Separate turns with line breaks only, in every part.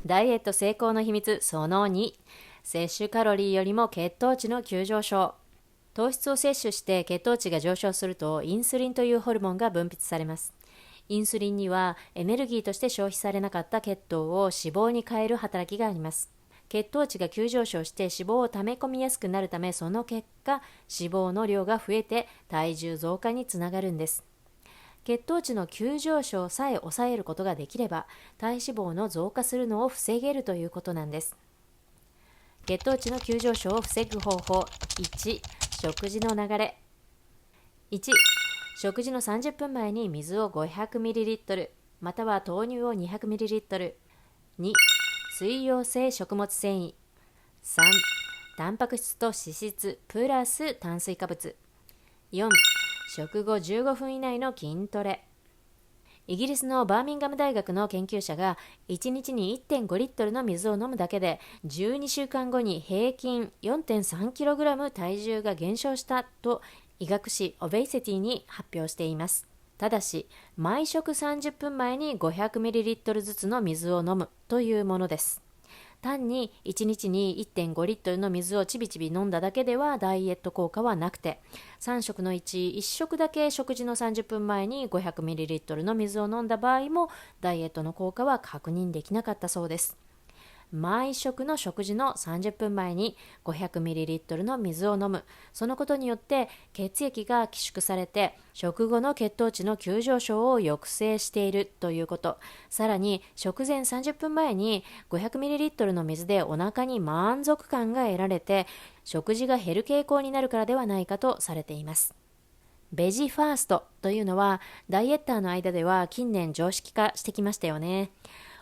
ダイエット成功の秘密その2、摂取カロリーよりも血糖値の急上昇。糖質を摂取して血糖値が上昇するとインスリンというホルモンが分泌されます。インスリンにはエネルギーとして消費されなかった血糖を脂肪に変える働きがあります。血糖値が急上昇して脂肪を溜め込みやすくなるため、その結果脂肪の量が増えて体重増加につながるんです。血糖値の急上昇さえ抑えることができれば体脂肪の増加するのを防げるということなんです。血糖値の急上昇を防ぐ方法。1、食事の流れ。1、食事の30分前に水を 500ml または豆乳を 200ml。 2、水溶性食物繊維。3、タンパク質と脂質プラス炭水化物。4、食後15分以内の筋トレ。イギリスのバーミンガム大学の研究者が1日に 1.5 リットルの水を飲むだけで12週間後に平均 4.3kg 体重が減少したと医学誌オベイセティに発表しています。ただし毎食30分前に 500ml ずつの水を飲むというものです。単に1日に 1.5 リットルの水をちびちび飲んだだけではダイエット効果はなくて、3食の1食だけ食事の30分前に 500ml の水を飲んだ場合もダイエットの効果は確認できなかったそうです。毎食の食事の30分前に 500ml の水を飲む。そのことによって血液が希縮されて食後の血糖値の急上昇を抑制しているということ。さらに食前30分前に 500ml の水でお腹に満足感が得られて食事が減る傾向になるからではないかとされています。ベジファーストというのはダイエッターの間では近年常識化してきましたよね。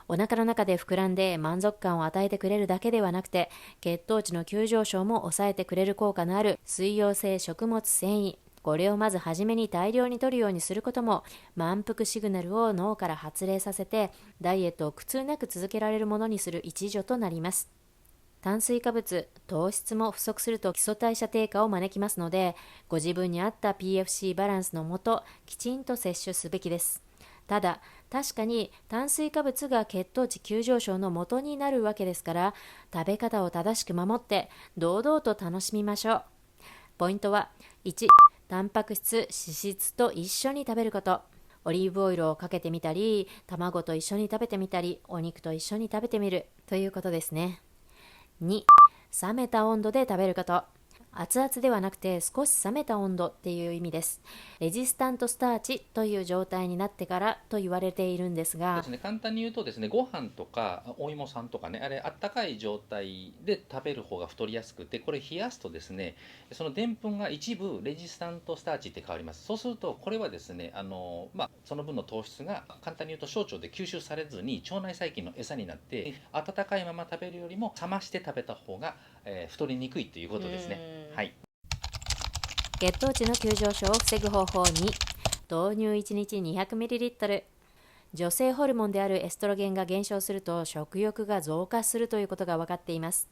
お腹の中で膨らんで満足感を与えてくれるだけではなくて血糖値の急上昇も抑えてくれる効果のある水溶性食物繊維、これをまずはじめに大量に摂るようにすることも満腹シグナルを脳から発令させてダイエットを苦痛なく続けられるものにする一助となります。炭水化物、糖質も不足すると基礎代謝低下を招きますので、ご自分に合った PFC バランスのもときちんと摂取すべきです。ただ確かに炭水化物が血糖値急上昇の元になるわけですから、食べ方を正しく守って堂々と楽しみましょう。ポイントは1、タンパク質、脂質と一緒に食べること。オリーブオイルをかけてみたり、卵と一緒に食べてみたり、お肉と一緒に食べてみるということですね。2、冷めた温度で食べること。熱々ではなくて少し冷めた温度っていう意味です。レジスタントスターチという状態になってからと言われているんですが、
ですね、簡単に言うとですね、ご飯とかお芋さんとかね、あれあったかい状態で食べる方が太りやすくて、これ冷やすとですね、そのでんぷんが一部レジスタントスターチって変わります。そうするとこれはですね、その分の糖質が簡単に言うと小腸で吸収されずに腸内細菌の餌になって、温かいまま食べるよりも冷まして食べた方が、太りにくいということですね。はい。
血糖値の急上昇を防ぐ方法2、豆乳1日 200ml。 女性ホルモンであるエストロゲンが減少すると食欲が増加するということが分かっています。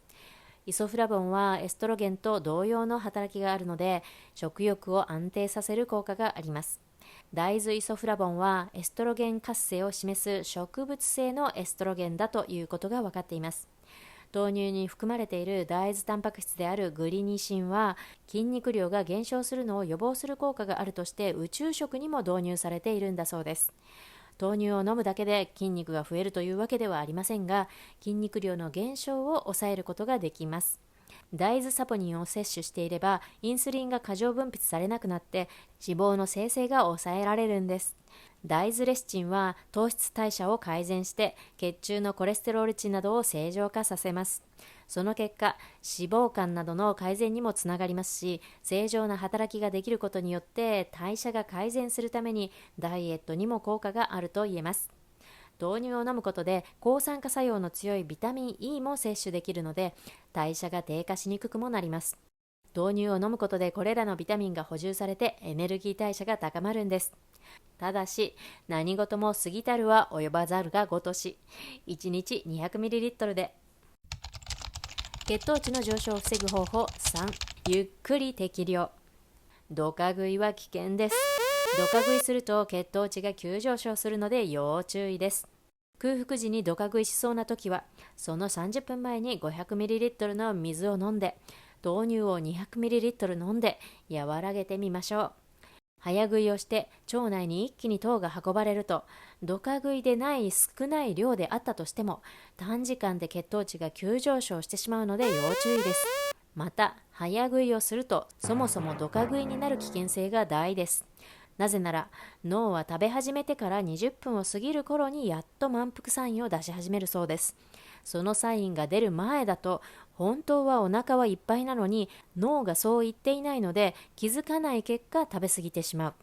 イソフラボンはエストロゲンと同様の働きがあるので食欲を安定させる効果があります。大豆イソフラボンはエストロゲン活性を示す植物性のエストロゲンだということが分かっています。豆乳に含まれている大豆タンパク質であるグリニシンは筋肉量が減少するのを予防する効果があるとして宇宙食にも導入されているんだそうです。豆乳を飲むだけで筋肉が増えるというわけではありませんが、筋肉量の減少を抑えることができます。大豆サポニンを摂取していればインスリンが過剰分泌されなくなって脂肪の生成が抑えられるんです。大豆レシチンは糖質代謝を改善して血中のコレステロール値などを正常化させます。その結果脂肪肝などの改善にもつながりますし、正常な働きができることによって代謝が改善するためにダイエットにも効果があると言えます。豆乳を飲むことで抗酸化作用の強いビタミン E も摂取できるので代謝が低下しにくくもなります。豆乳を飲むことでこれらのビタミンが補充されてエネルギー代謝が高まるんです。ただし何事も過ぎたるは及ばざるが如し、1日 200ml で。血糖値の上昇を防ぐ方法3、ゆっくり適量。ドカ食いは危険です。ドカ食いすると血糖値が急上昇するので要注意です。空腹時にドカ食いしそうな時は、その30分前に 500ml の水を飲んで、豆乳を 200ml 飲んで和らげてみましょう。早食いをして腸内に一気に糖が運ばれると、ドカ食いでない少ない量であったとしても短時間で血糖値が急上昇してしまうので要注意です。また早食いをするとそもそもドカ食いになる危険性が大です。なぜなら脳は食べ始めてから20分を過ぎる頃にやっと満腹サインを出し始めるそうです。そのサインが出る前だと本当はお腹はいっぱいなのに脳がそう言っていないので気づかない結果食べ過ぎてしまう。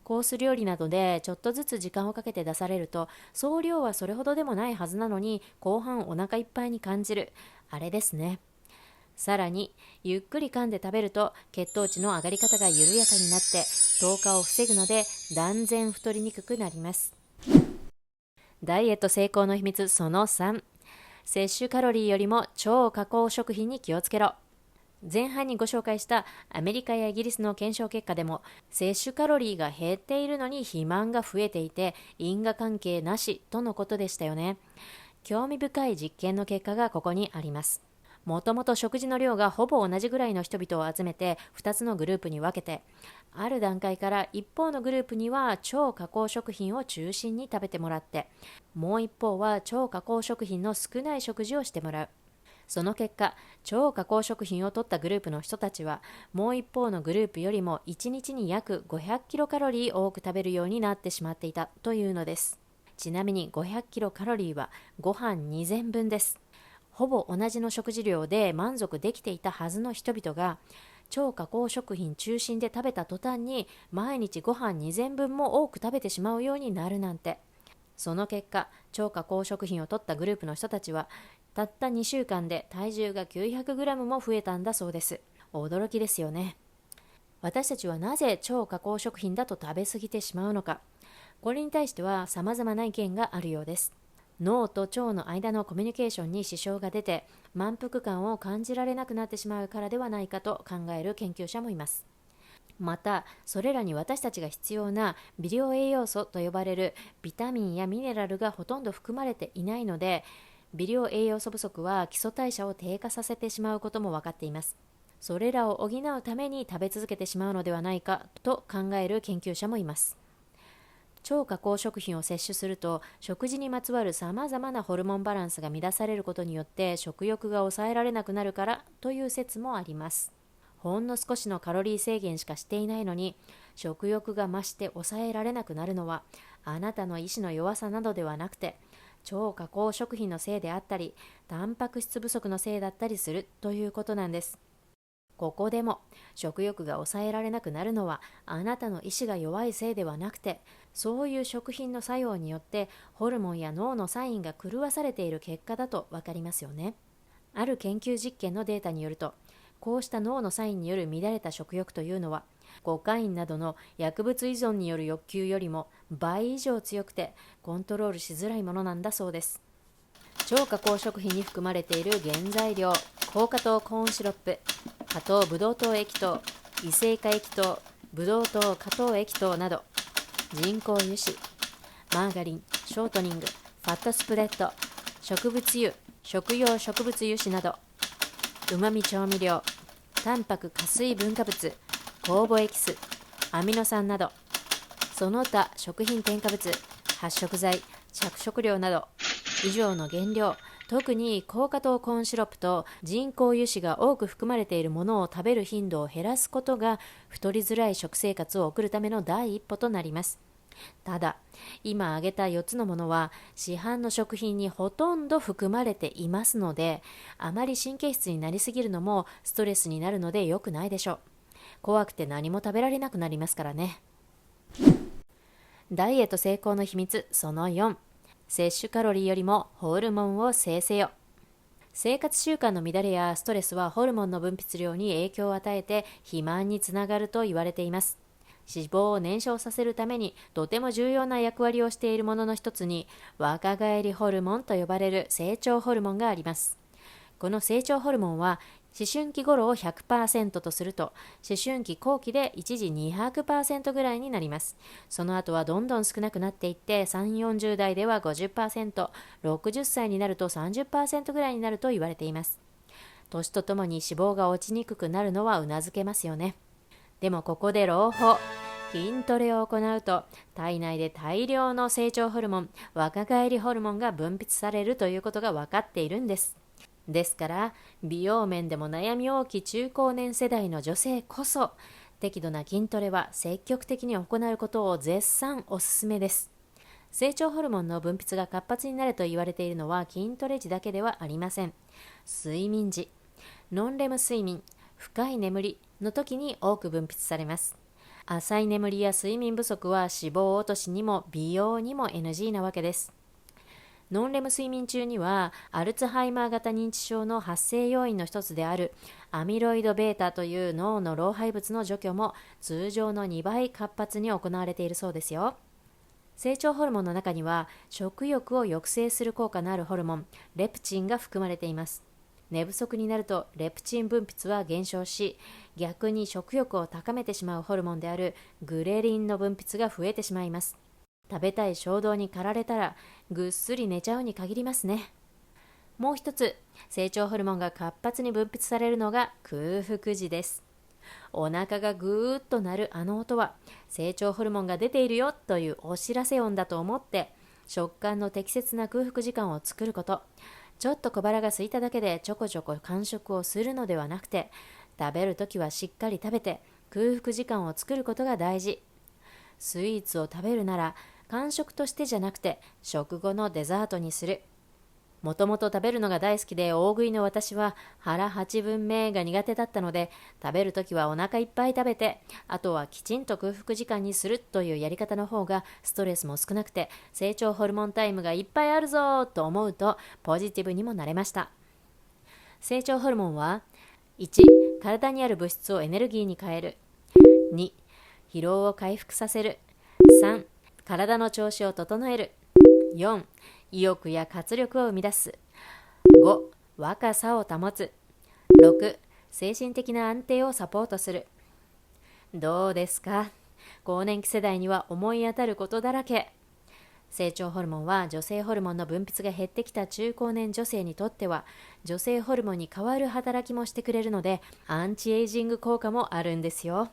コース料理などでちょっとずつ時間をかけて出されると総量はそれほどでもないはずなのに後半お腹いっぱいに感じる、あれですね。さらにゆっくり噛んで食べると血糖値の上がり方が緩やかになって糖化を防ぐので断然太りにくくなります。ダイエット成功の秘密その3、摂取カロリーよりも超加工食品に気をつけろ。前半にご紹介したアメリカやイギリスの検証結果でも摂取カロリーが減っているのに肥満が増えていて因果関係なしとのことでしたよね。興味深い実験の結果がここにあります。もともと食事の量がほぼ同じぐらいの人々を集めて2つのグループに分けて、ある段階から一方のグループには超加工食品を中心に食べてもらって、もう一方は超加工食品の少ない食事をしてもらう。その結果、超加工食品を取ったグループの人たちはもう一方のグループよりも1日に約500キロカロリー多く食べるようになってしまっていたというのです。ちなみに500キロカロリーはご飯2膳分です。ほぼ同じの食事量で満足できていたはずの人々が超加工食品中心で食べた途端に毎日ご飯2膳分も多く食べてしまうようになるなんて。その結果、超加工食品を取ったグループの人たちはたった2週間で体重が 900g も増えたんだそうです。驚きですよね。私たちはなぜ超加工食品だと食べ過ぎてしまうのか。これに対しては様々な意見があるようです。脳と腸の間のコミュニケーションに支障が出て満腹感を感じられなくなってしまうからではないかと考える研究者もいます。またそれらに私たちが必要な微量栄養素と呼ばれるビタミンやミネラルがほとんど含まれていないので、微量栄養素不足は基礎代謝を低下させてしまうことも分かっています。それらを補うために食べ続けてしまうのではないかと考える研究者もいます。超加工食品を摂取すると食事にまつわるさまざまなホルモンバランスが乱されることによって食欲が抑えられなくなるからという説もあります。ほんの少しのカロリー制限しかしていないのに食欲が増して抑えられなくなるのはあなたの意志の弱さなどではなくて超加工食品のせいであったりタンパク質不足のせいだったりするということなんです。ここでも食欲が抑えられなくなるのはあなたの意志が弱いせいではなくて、そういう食品の作用によってホルモンや脳のサインが狂わされている結果だと分かりますよね。ある研究実験のデータによると、こうした脳のサインによる乱れた食欲というのはコカインなどの薬物依存による欲求よりも倍以上強くてコントロールしづらいものなんだそうです。超加工食品に含まれている原材料、高果糖コーンシロップ、果糖ブドウ糖液糖、異性化液糖、ブドウ糖果糖液糖など、人工油脂、マーガリン、ショートニング、ファットスプレッド、植物油、食用植物油脂など、うまみ調味料、タンパク加水分化物、酵母エキス、アミノ酸など、その他食品添加物、発色剤、着色料など、以上の原料、特に高果糖コーンシロップと人工油脂が多く含まれているものを食べる頻度を減らすことが太りづらい食生活を送るための第一歩となります。ただ、今挙げた4つのものは市販の食品にほとんど含まれていますので、あまり神経質になりすぎるのもストレスになるので良くないでしょう。怖くて何も食べられなくなりますからね。ダイエット成功の秘密その4、摂取カロリーよりもホルモンを制せよ。生活習慣の乱れやストレスはホルモンの分泌量に影響を与えて肥満につながると言われています。脂肪を燃焼させるためにとても重要な役割をしているものの一つに若返りホルモンと呼ばれる成長ホルモンがあります。この成長ホルモンは思春期頃を 100% とすると、思春期後期で一時 200% ぐらいになります。その後はどんどん少なくなっていって、3、40代では 50%、60歳になると 30% ぐらいになると言われています。年とともに脂肪が落ちにくくなるのはうなずけますよね。でもここで朗報。筋トレを行うと体内で大量の成長ホルモン、若返りホルモンが分泌されるということが分かっているんです。ですから美容面でも悩み大きい中高年世代の女性こそ適度な筋トレは積極的に行うことを絶賛おすすめです。成長ホルモンの分泌が活発になると言われているのは筋トレ時だけではありません。睡眠時、ノンレム睡眠、深い眠りの時に多く分泌されます。浅い眠りや睡眠不足は脂肪落としにも美容にも NG なわけです。ノンレム睡眠中にはアルツハイマー型認知症の発生要因の一つであるアミロイド β という脳の老廃物の除去も通常の2倍活発に行われているそうですよ。成長ホルモンの中には食欲を抑制する効果のあるホルモンレプチンが含まれています。寝不足になるとレプチン分泌は減少し、逆に食欲を高めてしまうホルモンであるグレリンの分泌が増えてしまいます。食べたい衝動に駆られたらぐっすり寝ちゃうに限りますね。もう一つ、成長ホルモンが活発に分泌されるのが空腹時です。お腹がぐーっと鳴るあの音は成長ホルモンが出ているよというお知らせ音だと思って食感の適切な空腹時間を作ること。ちょっと小腹が空いただけでちょこちょこ間食をするのではなくて、食べるときはしっかり食べて空腹時間を作ることが大事。スイーツを食べるなら間食としてじゃなくて食後のデザートにする。もともと食べるのが大好きで大食いの私は腹8分目が苦手だったので、食べるときはお腹いっぱい食べて、あとはきちんと空腹時間にするというやり方の方がストレスも少なくて成長ホルモンタイムがいっぱいあるぞと思うとポジティブにもなれました。成長ホルモンは1、体にある物質をエネルギーに変える。2、疲労を回復させる。3、体の調子を整える。4、意欲や活力を生み出す。5、若さを保つ。6、精神的な安定をサポートする。どうですか？更年期世代には思い当たることだらけ。成長ホルモンは女性ホルモンの分泌が減ってきた中高年女性にとっては女性ホルモンに代わる働きもしてくれるのでアンチエイジング効果もあるんですよ。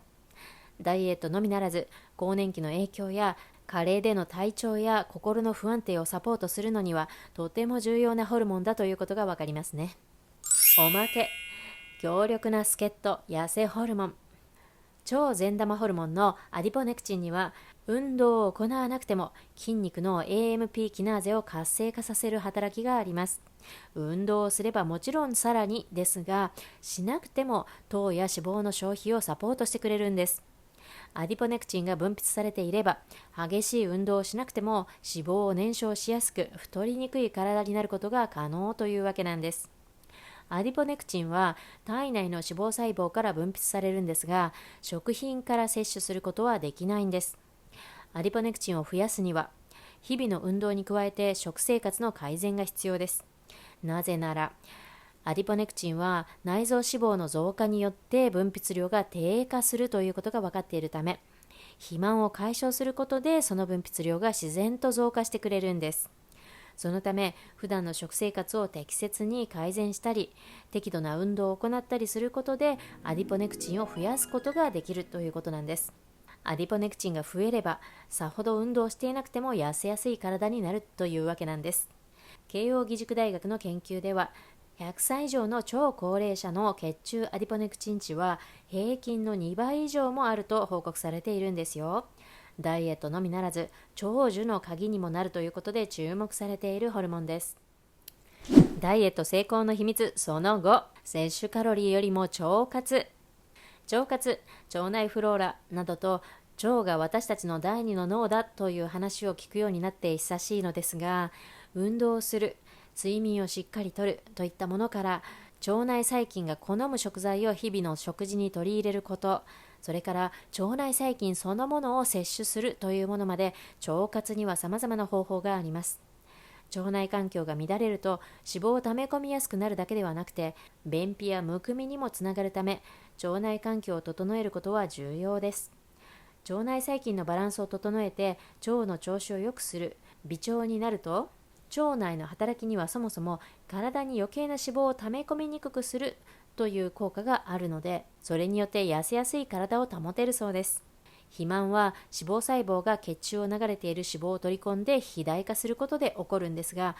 ダイエットのみならず更年期の影響や加齢での体調や心の不安定をサポートするのにはとても重要なホルモンだということがわかりますね。おまけ、強力な助っ人痩せホルモン。超善玉ホルモンのアディポネクチンには運動を行わなくても筋肉の AMP キナーゼを活性化させる働きがあります。運動をすればもちろんさらにですが、しなくても糖や脂肪の消費をサポートしてくれるんです。アディポネクチンが分泌されていれば激しい運動をしなくても脂肪を燃焼しやすく太りにくい体になることが可能というわけなんです。アディポネクチンは体内の脂肪細胞から分泌されるんですが、食品から摂取することはできないんです。アディポネクチンを増やすには日々の運動に加えて食生活の改善が必要です。なぜならアディポネクチンは内臓脂肪の増加によって分泌量が低下するということが分かっているため、肥満を解消することでその分泌量が自然と増加してくれるんです。そのため普段の食生活を適切に改善したり適度な運動を行ったりすることでアディポネクチンを増やすことができるということなんです。アディポネクチンが増えればさほど運動していなくても痩せやすい体になるというわけなんです。慶應義塾大学の研究では100歳以上の超高齢者の血中アディポネクチン値は平均の2倍以上もあると報告されているんですよ。ダイエットのみならず長寿の鍵にもなるということで注目されているホルモンです。ダイエット成功の秘密その5、摂取カロリーよりも腸活。腸活、腸内フローラなどと腸が私たちの第二の脳だという話を聞くようになって久しいのですが、運動をする、睡眠をしっかりとるといったものから腸内細菌が好む食材を日々の食事に取り入れること、それから腸内細菌そのものを摂取するというものまで腸活には様々な方法があります。腸内環境が乱れると脂肪を溜め込みやすくなるだけではなくて、便秘やむくみにもつながるため、腸内環境を整えることは重要です。腸内細菌のバランスを整えて腸の調子を良くする微腸になると、腸内の働きにはそもそも体に余計な脂肪を溜め込みにくくするという効果があるので、それによって痩せやすい体を保てるそうです。肥満は脂肪細胞が血中を流れている脂肪を取り込んで肥大化することで起こるんですが、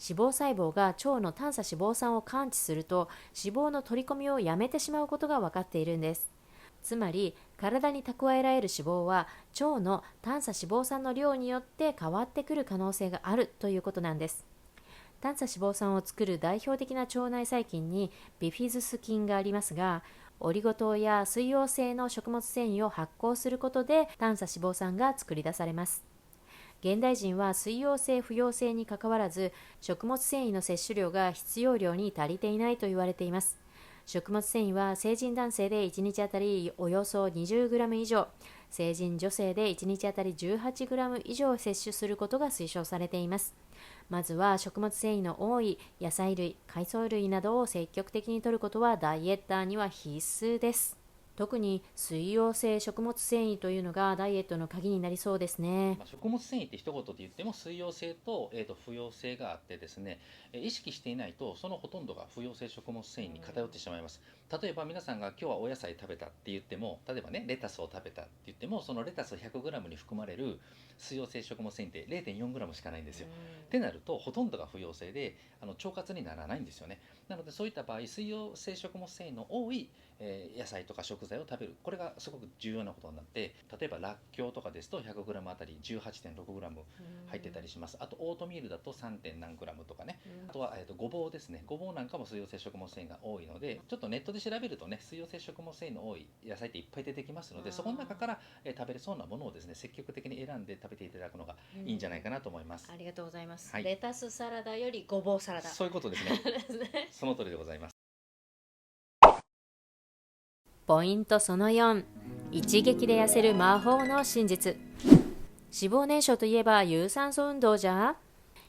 脂肪細胞が腸の短鎖脂肪酸を感知すると脂肪の取り込みをやめてしまうことが分かっているんです。つまり体に蓄えられる脂肪は腸の短鎖脂肪酸の量によって変わってくる可能性があるということなんです。短鎖脂肪酸を作る代表的な腸内細菌にビフィズス菌がありますが、オリゴ糖や水溶性の食物繊維を発酵することで短鎖脂肪酸が作り出されます。現代人は水溶性不溶性にかかわらず食物繊維の摂取量が必要量に足りていないと言われています。食物繊維は成人男性で1日あたりおよそ 20g 以上、成人女性で1日あたり 18g 以上摂取することが推奨されています。まずは食物繊維の多い野菜類、海藻類などを積極的に摂ることはダイエッターには必須です。特に水溶性食物繊維というのがダイエットの鍵になりそうですね。
食物繊維って一言で言っても水溶性と、不溶性があってですね、意識していないとそのほとんどが不溶性食物繊維に偏ってしまいます。例えば皆さんが今日はお野菜食べたって言っても、例えばねレタスを食べたって言っても、そのレタス 100g に含まれる水溶性食物繊維って 0.4g しかないんですよ。ってなるとほとんどが不溶性で腸活にならないんですよね。なのでそういった場合、水溶性食物繊維の多い野菜とか食材を食べる、これがすごく重要なことになって、例えばらっきょうとかですと 100g あたり 18.6g 入ってたりします。あとオートミールだと 3. 何 g とかね、あとは、ごぼうですね。ごぼうなんかも水溶性食物繊維が多いので、ちょっとネットで調べるとね、水溶性食物繊維の多い野菜っていっぱい出てきますので、そこの中から、食べれそうなものをですね、積極的に選んで食べていただくのがいいんじゃないかなと思います。
ありがとうございます、
はい、
レタスサラダよりごぼうサラダ、
そういうことですねその通りでございます。
ポイントその4、一撃で痩せる魔法の真実。脂肪燃焼といえば有酸素運動じゃ。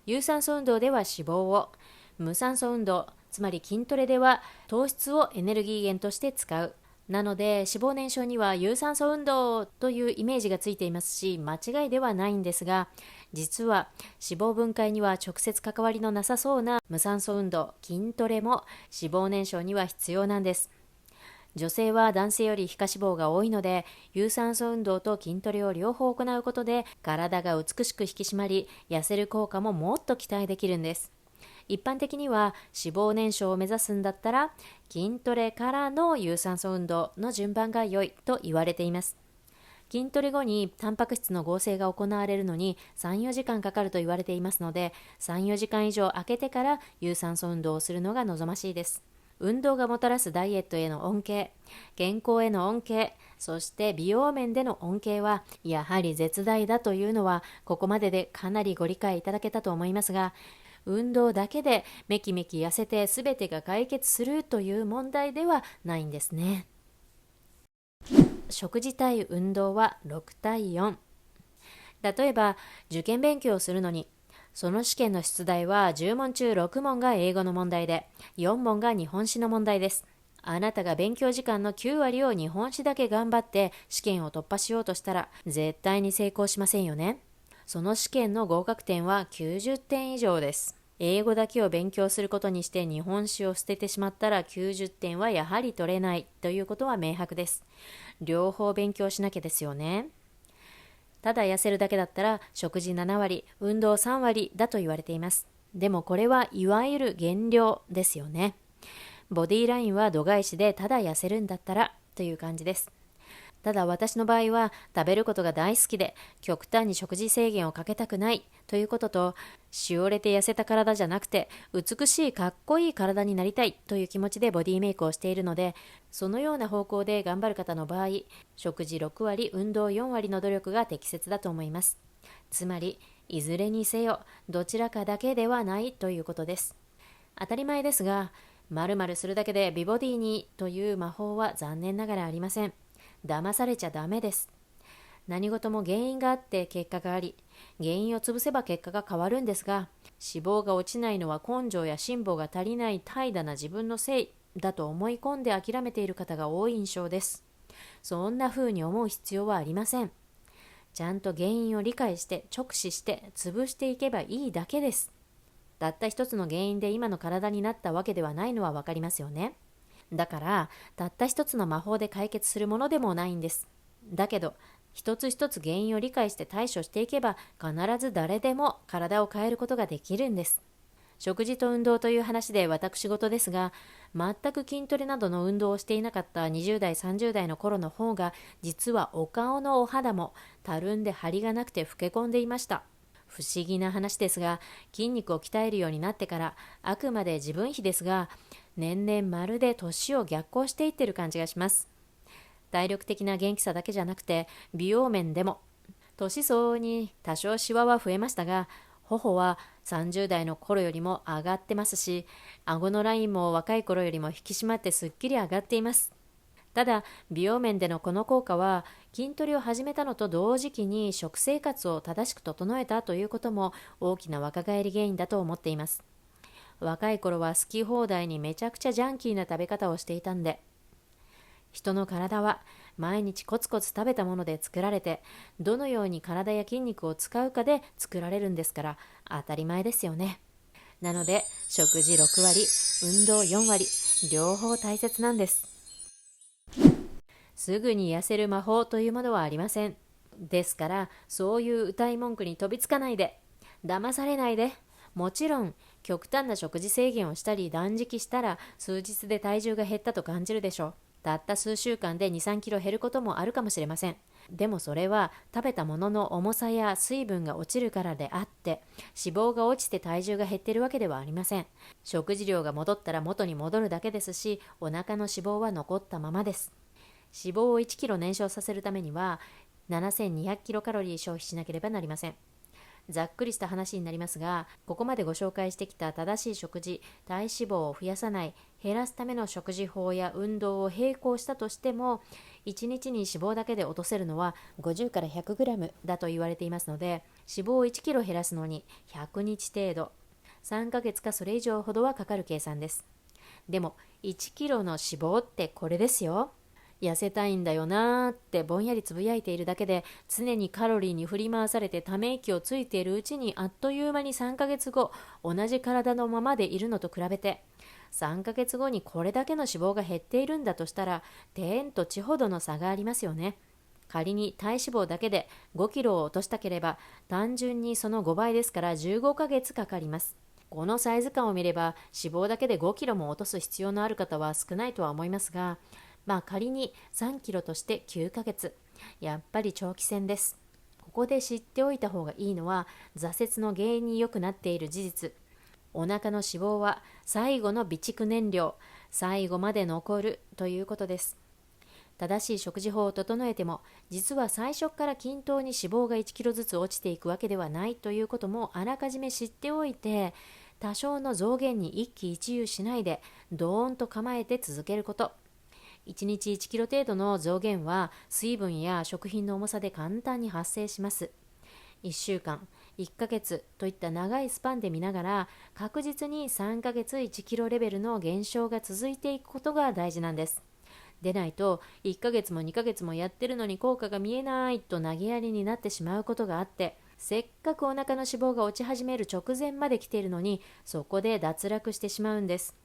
有酸素運動では脂肪を、無酸素運動、つまり筋トレでは糖質をエネルギー源として使う。なので脂肪燃焼には有酸素運動というイメージがついていますし、間違いではないんですが、実は脂肪分解には直接関わりのなさそうな無酸素運動、筋トレも脂肪燃焼には必要なんです。女性は男性より皮下脂肪が多いので、有酸素運動と筋トレを両方行うことで体が美しく引き締まり、痩せる効果ももっと期待できるんです。一般的には脂肪燃焼を目指すんだったら筋トレからの有酸素運動の順番が良いと言われています。筋トレ後にタンパク質の合成が行われるのに 3,4 時間かかると言われていますので、3,4 時間以上空けてから有酸素運動をするのが望ましいです。運動がもたらすダイエットへの恩恵、健康への恩恵、そして美容面での恩恵はやはり絶大だというのはここまででかなりご理解いただけたと思いますが、運動だけでめきめき痩せて全てが解決するという問題ではないんですね。食事対運動は6対4。例えば受験勉強をするのに、その試験の出題は10問中6問が英語の問題で、4問が日本史の問題です。あなたが勉強時間の9割を日本史だけ頑張って試験を突破しようとしたら絶対に成功しませんよね。その試験の合格点は90点以上です。英語だけを勉強することにして日本史を捨ててしまったら90点はやはり取れないということは明白です。両方勉強しなきゃですよね。ただ痩せるだけだったら食事7割、運動3割だと言われています。でもこれはいわゆる減量ですよね。ボディラインは度外視でただ痩せるんだったらという感じです。ただ私の場合は食べることが大好きで極端に食事制限をかけたくないということと、しおれて痩せた体じゃなくて美しいかっこいい体になりたいという気持ちでボディメイクをしているので、そのような方向で頑張る方の場合、食事6割、運動4割の努力が適切だと思います。つまりいずれにせよどちらかだけではないということです。当たり前ですが、〇〇するだけで美ボディにという魔法は残念ながらありません。騙されちゃダメです。何事も原因があって結果があり、原因を潰せば結果が変わるんですが、脂肪が落ちないのは根性や辛抱が足りない怠惰な自分のせいだと思い込んで諦めている方が多い印象です。そんな風に思う必要はありません。ちゃんと原因を理解して直視して潰していけばいいだけです。たった一つの原因で今の体になったわけではないのはわかりますよね。だからたった一つの魔法で解決するものでもないんです。だけど一つ一つ原因を理解して対処していけば必ず誰でも体を変えることができるんです。食事と運動という話で私事ですが、全く筋トレなどの運動をしていなかった20代30代の頃の方が、実はお顔のお肌もたるんで張りがなくて老け込んでいました。不思議な話ですが、筋肉を鍛えるようになってから、あくまで自分比ですが、年々まるで年を逆行していってる感じがします。体力的な元気さだけじゃなくて、美容面でも年相応に多少シワは増えましたが、頬は30代の頃よりも上がってますし、顎のラインも若い頃よりも引き締まってすっきり上がっています。ただ、美容面でのこの効果は、筋トレを始めたのと同時期に食生活を正しく整えたということも大きな若返り原因だと思っています。若い頃は好き放題にめちゃくちゃジャンキーな食べ方をしていたんで、人の体は毎日コツコツ食べたもので作られて、どのように体や筋肉を使うかで作られるんですから、当たり前ですよね。なので食事6割、運動4割、両方大切なんです。すぐに痩せる魔法というものはありません。ですからそういう歌い文句に飛びつかないで、騙されないで。もちろん極端な食事制限をしたり断食したら数日で体重が減ったと感じるでしょう。たった数週間で2、3キロ減ることもあるかもしれません。でもそれは食べたものの重さや水分が落ちるからであって、脂肪が落ちて体重が減っているわけではありません。食事量が戻ったら元に戻るだけですし、お腹の脂肪は残ったままです。脂肪を1キロ燃焼させるためには7200キロカロリー消費しなければなりません。ざっくりした話になりますが、ここまでご紹介してきた正しい食事、体脂肪を増やさない、減らすための食事法や運動を並行したとしても、1日に脂肪だけで落とせるのは50から100グラムだと言われていますので、脂肪を1キロ減らすのに100日程度、3ヶ月かそれ以上ほどはかかる計算です。でも1キロの脂肪ってこれですよ。痩せたいんだよなーってぼんやりつぶやいているだけで、常にカロリーに振り回されてため息をついているうちに、あっという間に3ヶ月後同じ体のままでいるのと比べて、3ヶ月後にこれだけの脂肪が減っているんだとしたら、天と地ほどの差がありますよね。仮に体脂肪だけで5キロを落としたければ、単純にその5倍ですから15ヶ月かかります。このサイズ感を見れば脂肪だけで5キロも落とす必要のある方は少ないとは思いますが、仮に3キロとして9ヶ月、やっぱり長期戦です。ここで知っておいた方がいいのは、挫折の原因によくなっている事実。お腹の脂肪は最後の備蓄燃料、最後まで残るということです。正しい食事法を整えても、実は最初から均等に脂肪が1キロずつ落ちていくわけではないということもあらかじめ知っておいて、多少の増減に一喜一憂しないで、ドーンと構えて続けること。1日1キロ程度の増減は水分や食品の重さで簡単に発生します。1週間、1ヶ月といった長いスパンで見ながら、確実に3ヶ月1キロレベルの減少が続いていくことが大事なんです。でないと1ヶ月も2ヶ月もやってるのに効果が見えないと投げやりになってしまうことがあって、せっかくお腹の脂肪が落ち始める直前まで来ているのに、そこで脱落してしまうんです。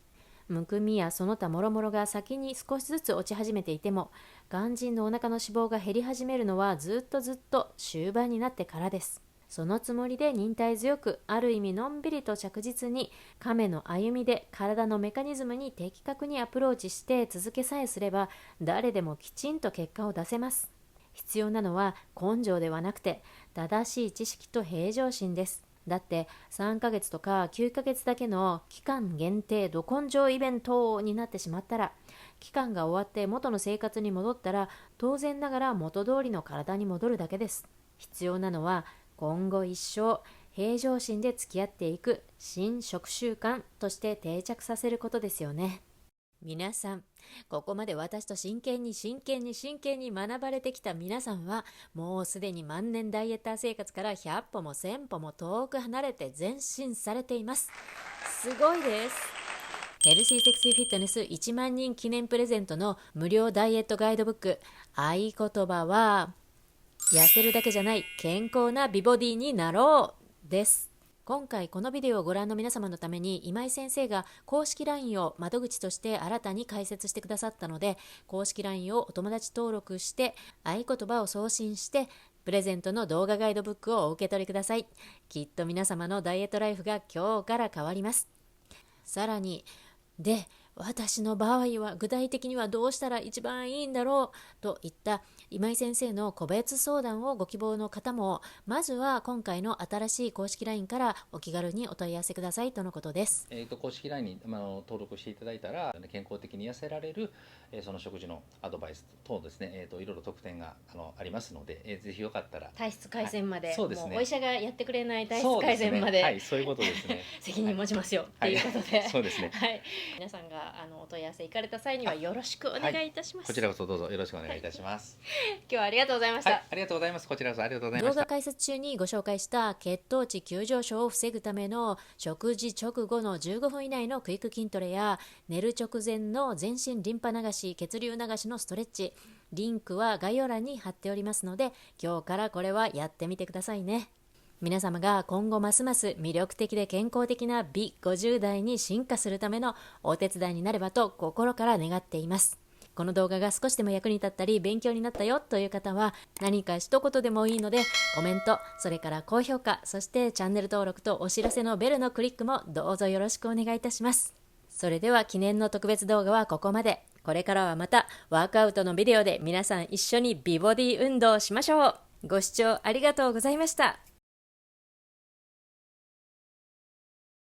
むくみやその他もろもろが先に少しずつ落ち始めていても、肝心のお腹の脂肪が減り始めるのはずっと終盤になってからです。そのつもりで忍耐強く、ある意味のんびりと着実に、亀の歩みで体のメカニズムに的確にアプローチして続けさえすれば、誰でもきちんと結果を出せます。必要なのは根性ではなくて、正しい知識と平常心です。だって3ヶ月とか9ヶ月だけの期間限定ど根性イベントになってしまったら、期間が終わって元の生活に戻ったら、当然ながら元通りの体に戻るだけです。必要なのは今後一生平常心で付き合っていく新食習慣として定着させることですよね。皆さん、ここまで私と真剣に学ばれてきた皆さんは、もうすでに万年ダイエッター生活から100歩も1000歩も遠く離れて前進されています。すごいです。ヘルシーセクシーフィットネス1万人記念プレゼントの無料ダイエットガイドブック、合言葉は痩せるだけじゃない健康な美ボディになろうです。今回このビデオをご覧の皆様のために今井先生が公式 LINE を窓口として新たに開設してくださったので、公式 LINE をお友達登録して合言葉を送信してプレゼントの動画ガイドブックをお受け取りください。きっと皆様のダイエットライフが今日から変わります。さらに、で、私の場合は具体的にはどうしたら一番いいんだろうといった今井先生の個別相談をご希望の方も、まずは今回の新しい公式 LINE からお気軽にお問い合わせくださいとのことです。
公式 LINE に登録していただいたら、健康的に痩せられるその食事のアドバイス等ですね、いろいろ特典がありますので、ぜひよかったら
体質改善まで、
そうですね、
もうお医者がやってくれない体質改善まで、
はい、そういうことですね
責任持ちますよ、っていうことで、
そうですね、
はい、皆さんがお問い合わせ行かれた際にはよろしくお願いいたします。
こちらこそどうぞよろしくお願いいたします。
今日はありがとうございました。
ありがとうございます。こちらこそありがとうございました。
動画解説中にご紹介した血糖値急上昇を防ぐための食事直後の15分以内のクイック筋トレや、寝る直前の全身リンパ流し、血流流しのストレッチ、リンクは概要欄に貼っておりますので、今日からこれはやってみてくださいね。皆様が今後ますます魅力的で健康的な美50代に進化するためのお手伝いになればと心から願っています。この動画が少しでも役に立ったり勉強になったよという方は、何か一言でもいいのでコメント、それから高評価、そしてチャンネル登録とお知らせのベルのクリックもどうぞよろしくお願いいたします。それでは記念の特別動画はここまで。これからはまたワークアウトのビデオで皆さん一緒に美ボディ運動をしましょう。ご視聴ありがとうございました。